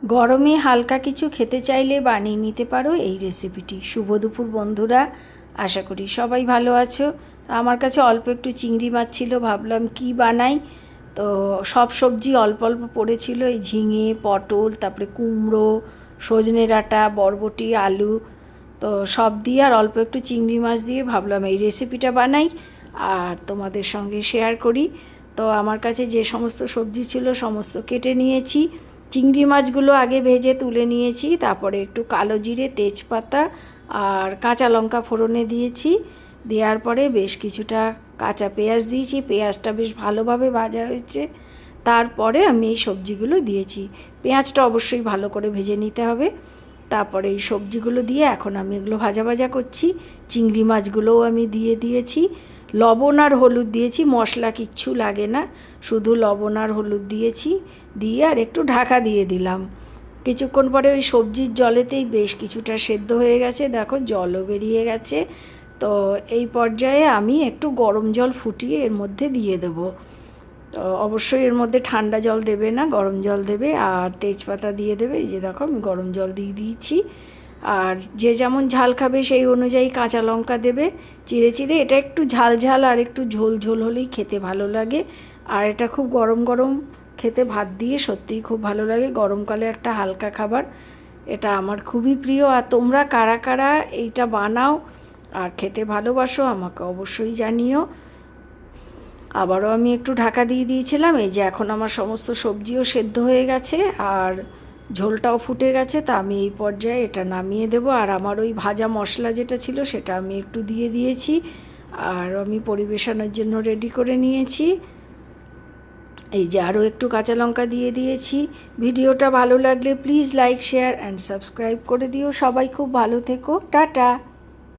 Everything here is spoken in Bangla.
গরমে হালকা কিছু খেতে চাইলে বানিয়ে নিতে পারো এই রেসিপিটি। শুভ দুপুর বন্ধুরা, আশা করি সবাই ভালো আছো। আমার কাছে অল্প একটু চিংড়ি মাছ ছিল, ভাবলাম কি বানাই। তো সব সবজি অল্প অল্প পড়েছিল, এই ঝিঙে, পটল, তারপরে কুমড়ো, সজনে ডাঁটা, বরবটি, আলু, তো সব দিয়ে আর অল্প একটু চিংড়ি মাছ দিয়ে ভাবলাম এই রেসিপিটা বানাই আর তোমাদের সঙ্গে শেয়ার করি। তো আমার কাছে যে সমস্ত সবজি ছিল সমস্ত কেটে নিয়েছি। চিংড়ি মাছগুলো আগে ভেজে তুলে নিয়েছি, তারপরে একটু কালো জিরে, তেজপাতা আর কাঁচা লঙ্কা ফোড়নে দিয়েছি। দেওয়ার পরে বেশ কিছুটা কাঁচা পেঁয়াজ দিয়েছি, পেঁয়াজটা বেশ ভালোভাবে ভাজা হয়েছে। তারপরে আমি এই সবজিগুলো দিয়েছি। পেঁয়াজটা অবশ্যই ভালো করে ভেজে নিতে হবে। তারপরে এই সবজিগুলো দিয়ে এখন আমি এগুলো ভাজা ভাজা করছি। চিংড়ি মাছগুলোও আমি দিয়ে দিয়েছি। লবণ আর হলুদ দিয়েছি, মশলা কিচ্ছু লাগে না, শুধু লবণ আর হলুদ দিয়েছি। দিয়ে আর একটু ঢাকা দিয়ে দিলাম। কিছুক্ষণ পরে ওই সবজির জলেতেই বেশ কিছুটা সেদ্ধ হয়ে গেছে, দেখো জলও বেরিয়ে গেছে। তো এই পর্যায়ে আমি একটু গরম জল ফুটিয়ে এর মধ্যে দিয়ে দেবো। তো অবশ্যই এর মধ্যে ঠান্ডা জল দেবে না, গরম জল দেবে আর তেজপাতা দিয়ে দেবে। এই যে দেখো আমি গরম জল দিয়ে দিয়েছি। আর যে যেমন ঝাল খাবে সেই অনুযায়ী কাঁচা লঙ্কা দেবে চিড়ে চিড়ে। এটা একটু ঝাল ঝাল আর একটু ঝোল ঝোল হলেই খেতে ভালো লাগে। আর এটা খুব গরম গরম খেতে ভাত দিয়ে সত্যিই খুব ভালো লাগে। গরমকালে একটা হালকা খাবার, এটা আমার খুবই প্রিয়। আর তোমরা কারা কারা এইটা বানাও আর খেতে ভালোবাসো আমাকে অবশ্যই জানিও। আবারও আমি একটু ঢাকা দিয়ে দিয়েছিলাম। এই যে এখন আমার সমস্ত সবজিও সেদ্ধ হয়ে গেছে আর ঝোলটাও ফুটে গেছে। তা আমি এই পর্যায়ে এটা নামিয়ে দেব। আর আমার ওই ভাজা মশলা যেটা ছিল সেটা আমি একটু দিয়ে দিয়েছি আর আমি পরিবেশনের জন্য রেডি করে নিয়েছি। এই যে আরও একটু কাঁচা লঙ্কা দিয়ে দিয়েছি। ভিডিওটা ভালো লাগলে please like, share and subscribe করে দিও। সবাই খুব ভালো থেকো, টাটা।